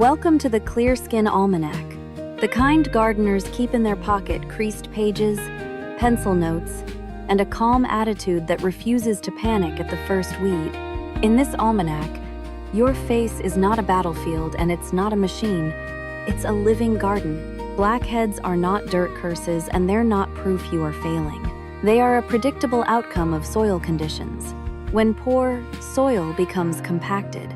Welcome to the Clear Skin Almanac, the kind gardeners keep in their pocket creased pages, pencil notes, and a calm attitude that refuses to panic at the first weed. In this almanac, your face is not a battlefield and it's not a machine, it's a living garden. Blackheads are not dirt curses and they're not proof you are failing. They are a predictable outcome of soil conditions. When poor, soil becomes compacted.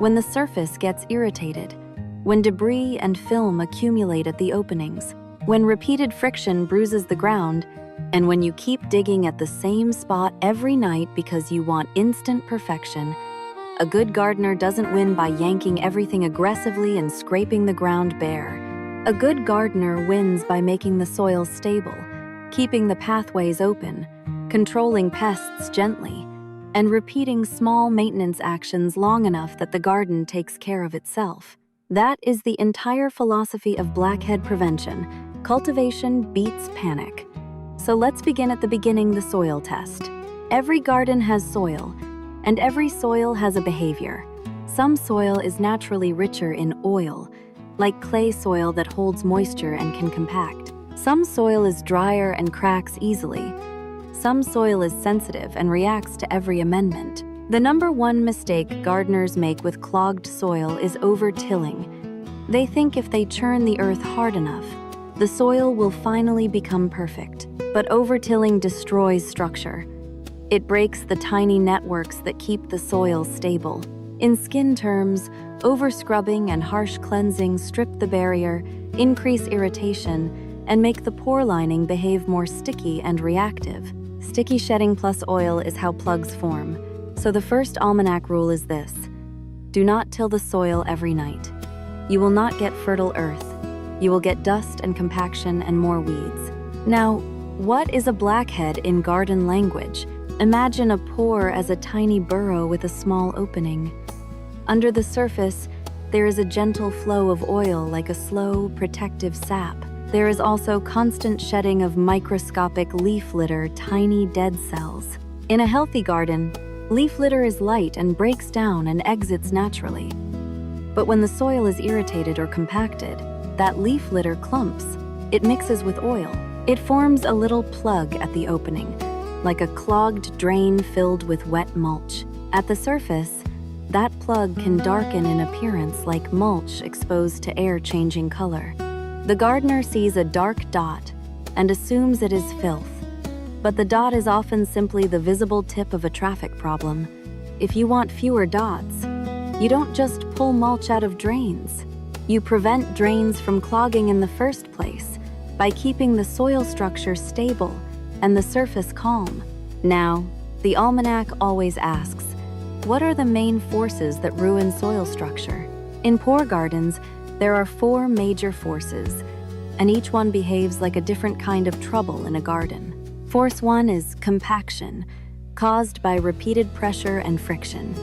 When the surface gets irritated, when debris and film accumulate at the openings, when repeated friction bruises the ground, and when you keep digging at the same spot every night because you want instant perfection. A good gardener doesn't win by yanking everything aggressively and scraping the ground bare. A good gardener wins by making the soil stable, keeping the pathways open, controlling pests gently, and repeating small maintenance actions long enough that the garden takes care of itself. That is the entire philosophy of blackhead prevention. Cultivation beats panic. So let's begin at the beginning, the soil test. Every garden has soil, and every soil has a behavior. Some soil is naturally richer in oil, like clay soil that holds moisture and can compact. Some soil is drier and cracks easily. Some soil is sensitive and reacts to every amendment. The number one mistake gardeners make with clogged soil is over-tilling. They think if they churn the earth hard enough, the soil will finally become perfect. But over-tilling destroys structure. It breaks the tiny networks that keep the soil stable. In skin terms, over-scrubbing and harsh cleansing strip the barrier, increase irritation, and make the pore lining behave more sticky and reactive. Sticky shedding plus oil is how plugs form. So the first almanac rule is this: do not till the soil every night. You will not get fertile earth. You will get dust and compaction and more weeds. Now, what is a blackhead in garden language? Imagine a pore as a tiny burrow with a small opening. Under the surface, there is a gentle flow of oil like a slow, protective sap. There is also constant shedding of microscopic leaf litter, tiny dead cells. In a healthy garden, leaf litter is light and breaks down and exits naturally. But when the soil is irritated or compacted, that leaf litter clumps. It mixes with oil. It forms a little plug at the opening, like a clogged drain filled with wet mulch. At the surface, that plug can darken in appearance like mulch exposed to air changing color. The gardener sees a dark dot and assumes it is filth, but the dot is often simply the visible tip of a traffic problem. If you want fewer dots, you don't just pull mulch out of drains. You prevent drains from clogging in the first place by keeping the soil structure stable and the surface calm. Now, the almanac always asks, what are the main forces that ruin soil structure? In poor gardens, there are 4 major forces, and each one behaves like a different kind of trouble in a garden. Force 1 is compaction, caused by repeated pressure and friction.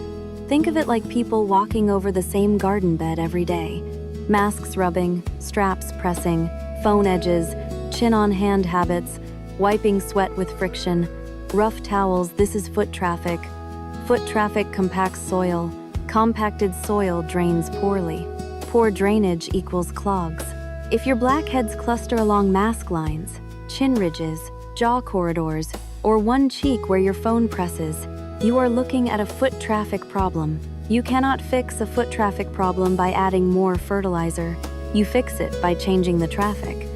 Think of it like people walking over the same garden bed every day. Masks rubbing, straps pressing, phone edges, chin-on-hand habits, wiping sweat with friction, rough towels. This is foot traffic. Foot traffic compacts soil. Compacted soil drains poorly. Poor drainage equals clogs. If your blackheads cluster along mask lines, chin ridges, jaw corridors, or one cheek where your phone presses, you are looking at a foot traffic problem. You cannot fix a foot traffic problem by adding more fertilizer. You fix it by changing the traffic.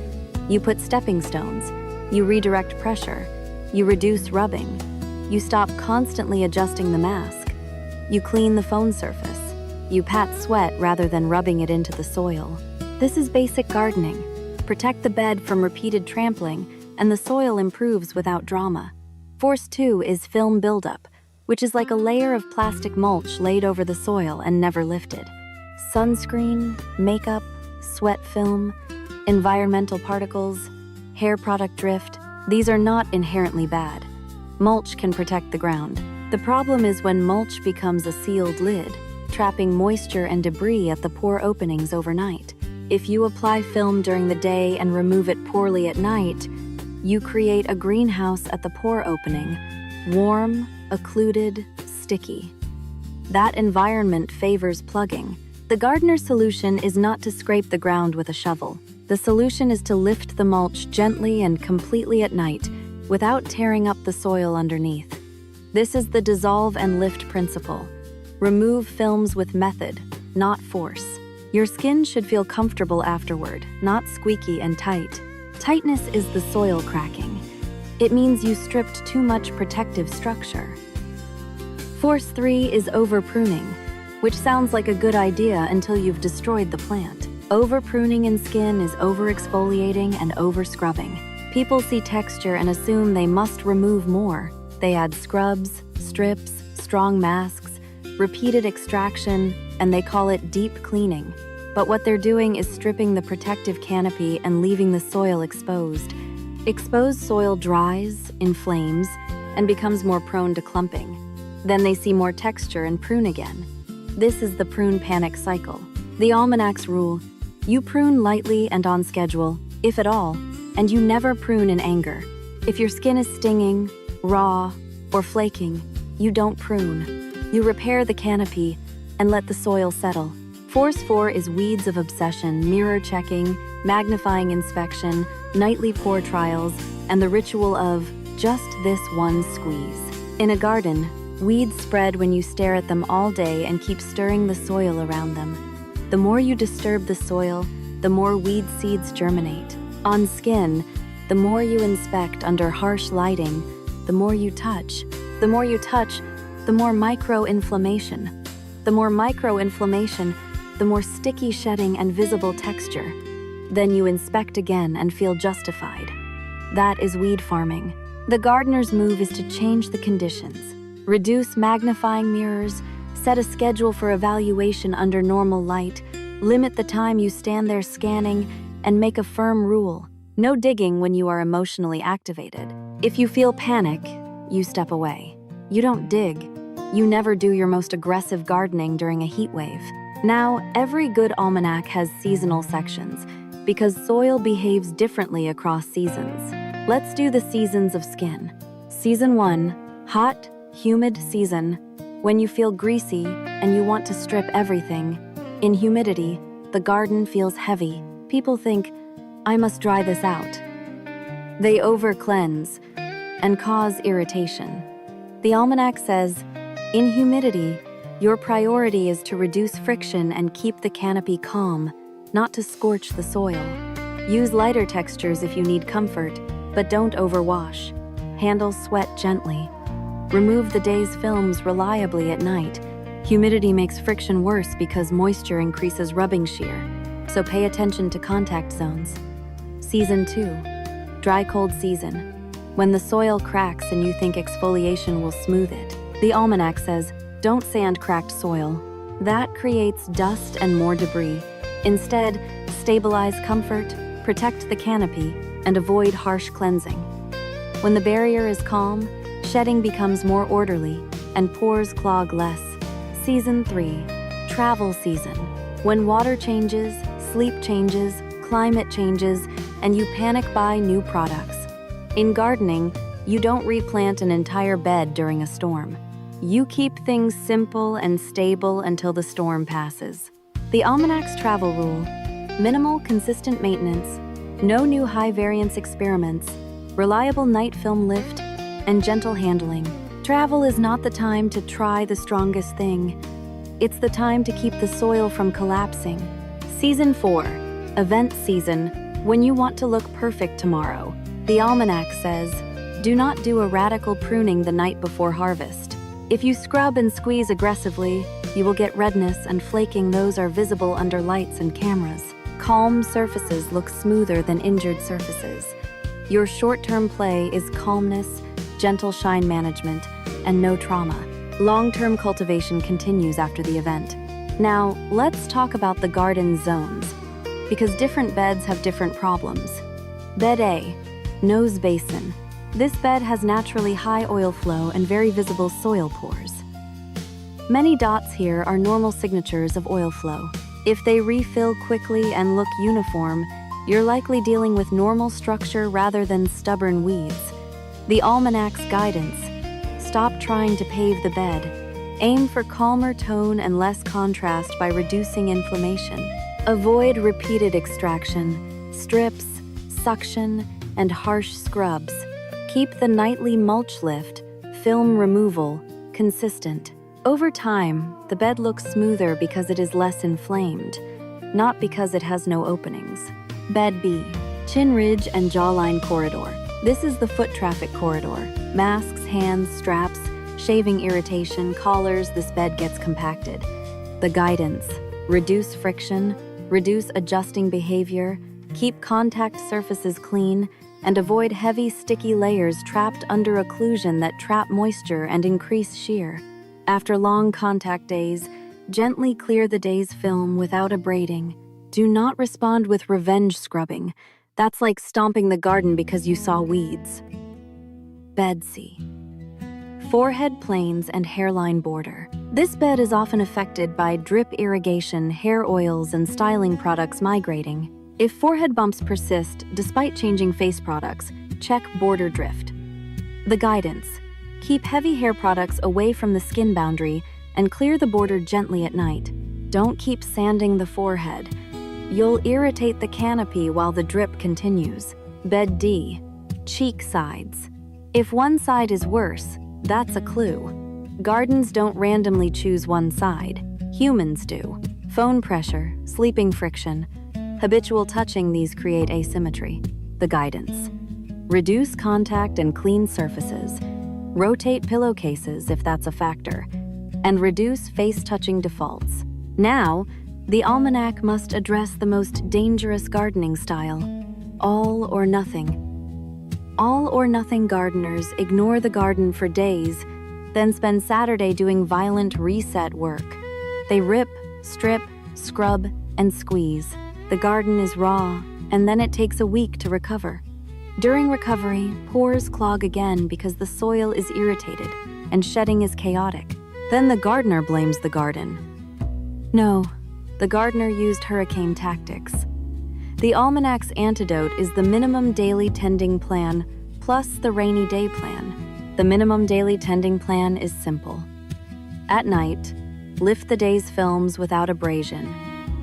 You put stepping stones. You redirect pressure. You reduce rubbing. You stop constantly adjusting the mask. You clean the phone surface. You pat sweat rather than rubbing it into the soil. This is basic gardening. Protect the bed from repeated trampling, and the soil improves without drama. Force 2 is film buildup, which is like a layer of plastic mulch laid over the soil and never lifted. Sunscreen, makeup, sweat film, environmental particles, hair product drift, these are not inherently bad. Mulch can protect the ground. The problem is when mulch becomes a sealed lid, trapping moisture and debris at the pore openings overnight. If you apply film during the day and remove it poorly at night, you create a greenhouse at the pore opening, warm, occluded, sticky. That environment favors plugging, The gardener's solution is not to scrape the ground with a shovel. The solution is to lift the mulch gently and completely at night, without tearing up the soil underneath. This is the dissolve and lift principle. Remove films with method, not force. Your skin should feel comfortable afterward, not squeaky and tight. Tightness is the soil cracking. It means you stripped too much protective structure. Force 3 is over-pruning, which sounds like a good idea until you've destroyed the plant. Over-pruning in skin is over-exfoliating and over-scrubbing. People see texture and assume they must remove more. They add scrubs, strips, strong masks, repeated extraction, and they call it deep cleaning. But what they're doing is stripping the protective canopy and leaving the soil exposed. Exposed soil dries, inflames, and becomes more prone to clumping. Then they see more texture and prune again. This is the prune panic cycle. The almanac's rule: you prune lightly and on schedule, if at all, and you never prune in anger. If your skin is stinging, raw, or flaking, you don't prune. You repair the canopy and let the soil settle. Force 4 is weeds of obsession, mirror checking, magnifying inspection, nightly pore trials, and the ritual of just this one squeeze. In a garden, weeds spread when you stare at them all day and keep stirring the soil around them. The more you disturb the soil, the more weed seeds germinate. On skin, the more you inspect under harsh lighting, the more you touch. The more you touch, the more micro-inflammation. The more micro-inflammation, the more sticky shedding and visible texture. Then you inspect again and feel justified. That is weed farming. The gardener's move is to change the conditions. Reduce magnifying mirrors, set a schedule for evaluation under normal light, limit the time you stand there scanning, and make a firm rule: no digging when you are emotionally activated. If you feel panic, you step away. You don't dig. You never do your most aggressive gardening during a heat wave. Now, every good almanac has seasonal sections, because soil behaves differently across seasons. Let's do the seasons of skin. Season 1, hot, humid season, when you feel greasy and you want to strip everything. In humidity, the garden feels heavy. People think, I must dry this out. They over-cleanse and cause irritation. The almanac says, in humidity, your priority is to reduce friction and keep the canopy calm, not to scorch the soil. Use lighter textures if you need comfort, but don't overwash. Handle sweat gently. Remove the day's films reliably at night. Humidity makes friction worse because moisture increases rubbing shear, so pay attention to contact zones. Season 2, dry cold season, when the soil cracks and you think exfoliation will smooth it. The almanac says, don't sand cracked soil. That creates dust and more debris. Instead, stabilize comfort, protect the canopy, and avoid harsh cleansing. When the barrier is calm, shedding becomes more orderly, and pores clog less. Season 3, travel season, when water changes, sleep changes, climate changes, and you panic buy new products. In gardening, you don't replant an entire bed during a storm. You keep things simple and stable until the storm passes. The almanac's travel rule: minimal, consistent maintenance, no new high-variance experiments, reliable night film lift, and gentle handling. Travel is not the time to try the strongest thing. It's the time to keep the soil from collapsing. Season 4, event season, when you want to look perfect tomorrow. The almanac says, do not do a radical pruning the night before harvest. If you scrub and squeeze aggressively, you will get redness and flaking. Those are visible under lights and cameras. Calm surfaces look smoother than injured surfaces. Your short-term play is calmness, gentle shine management, and no trauma. Long-term cultivation continues after the event. Now, let's talk about the garden zones, because different beds have different problems. Bed A, nose basin. This bed has naturally high oil flow and very visible soil pores. Many dots here are normal signatures of oil flow. If they refill quickly and look uniform, you're likely dealing with normal structure rather than stubborn weeds. The almanac's guidance: stop trying to pave the bed. Aim for calmer tone and less contrast by reducing inflammation. Avoid repeated extraction, strips, suction, and harsh scrubs. Keep the nightly mulch lift, film removal, consistent. Over time, the bed looks smoother because it is less inflamed, not because it has no openings. Bed B. Chin ridge and jawline corridor. This is the foot traffic corridor. Masks, hands, straps, shaving irritation, collars, this bed gets compacted. The guidance: reduce friction, reduce adjusting behavior, keep contact surfaces clean, and avoid heavy, sticky layers trapped under occlusion that trap moisture and increase shear. After long contact days, gently clear the day's film without abrading. Do not respond with revenge scrubbing. That's like stomping the garden because you saw weeds. Bed C. Forehead planes and hairline border. This bed is often affected by drip irrigation, hair oils, and styling products migrating. If forehead bumps persist despite changing face products, check border drift. The guidance: keep heavy hair products away from the skin boundary and clear the border gently at night. Don't keep sanding the forehead. You'll irritate the canopy while the drip continues. Bed D. Cheek sides. If one side is worse, that's a clue. Gardens don't randomly choose one side. Humans do. Phone pressure, sleeping friction, habitual touching, these create asymmetry. The guidance: reduce contact and clean surfaces. Rotate pillowcases if that's a factor. And reduce face-touching defaults. Now, the almanac must address the most dangerous gardening style: all or nothing. All or nothing gardeners ignore the garden for days, then spend Saturday doing violent reset work. They rip, strip, scrub, and squeeze. The garden is raw, and then it takes a week to recover. During recovery, pores clog again because the soil is irritated and shedding is chaotic. Then the gardener blames the garden. No, the gardener used hurricane tactics. The almanac's antidote is the minimum daily tending plan plus the rainy day plan. The minimum daily tending plan is simple. At night, lift the day's films without abrasion.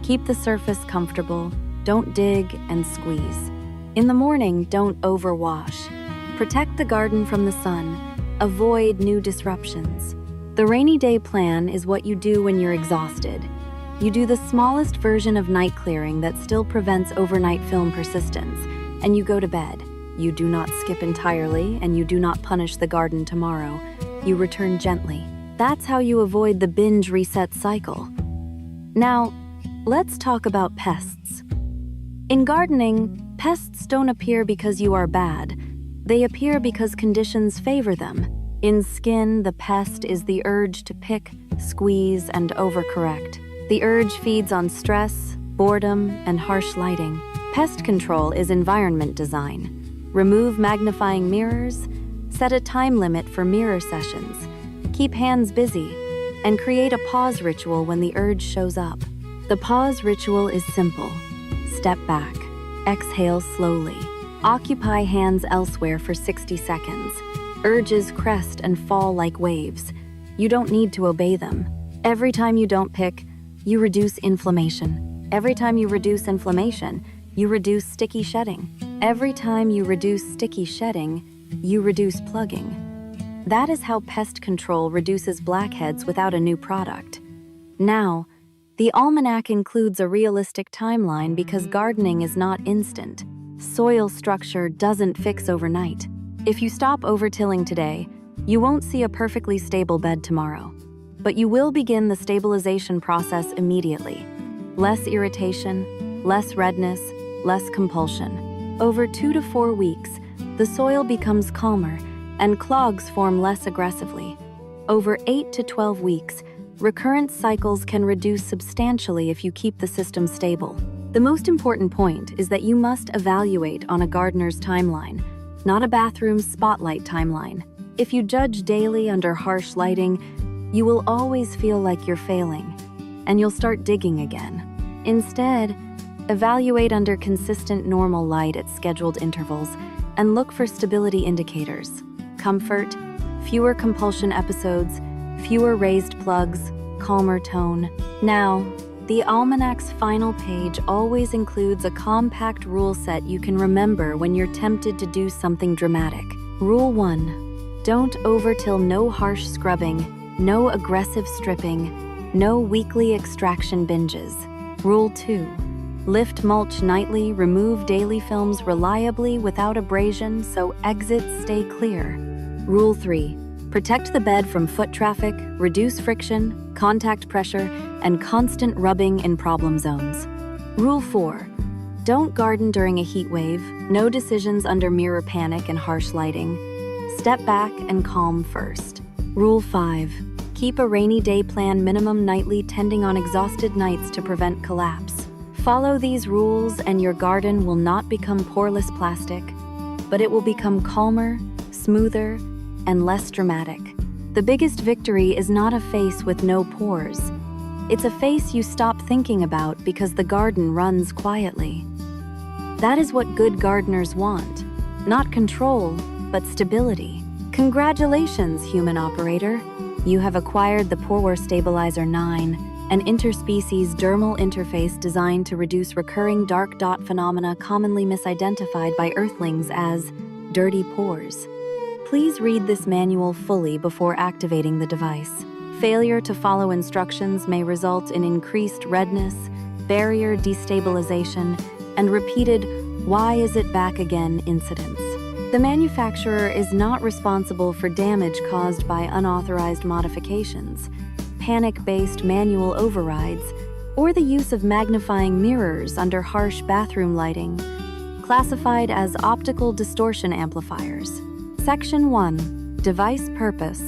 Keep the surface comfortable, don't dig and squeeze. In the morning, don't overwash. Protect the garden from the sun, avoid new disruptions. The rainy day plan is what you do when you're exhausted. You do the smallest version of night clearing that still prevents overnight film persistence, and you go to bed. You do not skip entirely, and you do not punish the garden tomorrow. You return gently. That's how you avoid the binge reset cycle. Now, let's talk about pests. In gardening, pests don't appear because you are bad. They appear because conditions favor them. In skin, the pest is the urge to pick, squeeze, and overcorrect. The urge feeds on stress, boredom, and harsh lighting. Pest control is environment design. Remove magnifying mirrors, set a time limit for mirror sessions, keep hands busy, and create a pause ritual when the urge shows up. The pause ritual is simple. Step back, exhale slowly, occupy hands elsewhere for 60 seconds. Urges crest and fall like waves. You don't need to obey them. Every time you don't pick, you reduce inflammation. Every time you reduce inflammation, you reduce sticky shedding. Every time you reduce sticky shedding, you reduce plugging. That is how pest control reduces blackheads without a new product. Now, the almanac includes a realistic timeline because gardening is not instant. Soil structure doesn't fix overnight. If you stop over-tilling today, you won't see a perfectly stable bed tomorrow. But you will begin the stabilization process immediately. Less irritation, less redness, less compulsion. Over 2 to 4 weeks, the soil becomes calmer and clogs form less aggressively. Over 8 to 12 weeks, recurrent cycles can reduce substantially if you keep the system stable. The most important point is that you must evaluate on a gardener's timeline, not a bathroom's spotlight timeline. If you judge daily under harsh lighting, you will always feel like you're failing, and you'll start digging again. Instead, evaluate under consistent normal light at scheduled intervals and look for stability indicators: comfort, fewer compulsion episodes, fewer raised plugs, calmer tone. Now, the almanac's final page always includes a compact rule set you can remember when you're tempted to do something dramatic. Rule 1. Don't overtill. No harsh scrubbing, no aggressive stripping, no weekly extraction binges. Rule 2. Lift mulch nightly, remove daily films reliably without abrasion so exits stay clear. Rule 3. Protect the bed from foot traffic, reduce friction, contact pressure, and constant rubbing in problem zones. Rule 4. Don't garden during a heat wave, no decisions under mirror panic and harsh lighting. Step back and calm first. Rule 5. Keep a rainy day plan, minimum nightly tending on exhausted nights to prevent collapse. Follow these rules and your garden will not become poreless plastic, but it will become calmer, smoother, and less dramatic. The biggest victory is not a face with no pores. It's a face you stop thinking about because the garden runs quietly. That is what good gardeners want. Not control, but stability. Congratulations, human operator. You have acquired the Pore Stabilizer 9, an interspecies dermal interface designed to reduce recurring dark dot phenomena commonly misidentified by earthlings as dirty pores. Please read this manual fully before activating the device. Failure to follow instructions may result in increased redness, barrier destabilization, and repeated "why is it back again" incidents. The manufacturer is not responsible for damage caused by unauthorized modifications, panic-based manual overrides, or the use of magnifying mirrors under harsh bathroom lighting, classified as optical distortion amplifiers. Section 1. Device Purpose.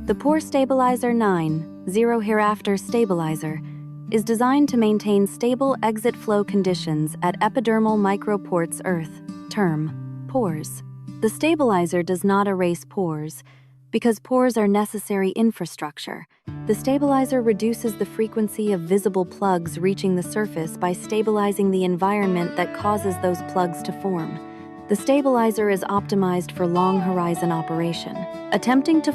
The Pore Stabilizer 9, Zero Hereafter Stabilizer, is designed to maintain stable exit flow conditions at epidermal microports earth, term, pores. The stabilizer does not erase pores, because pores are necessary infrastructure. The stabilizer reduces the frequency of visible plugs reaching the surface by stabilizing the environment that causes those plugs to form. The stabilizer is optimized for long horizon operation. Attempting to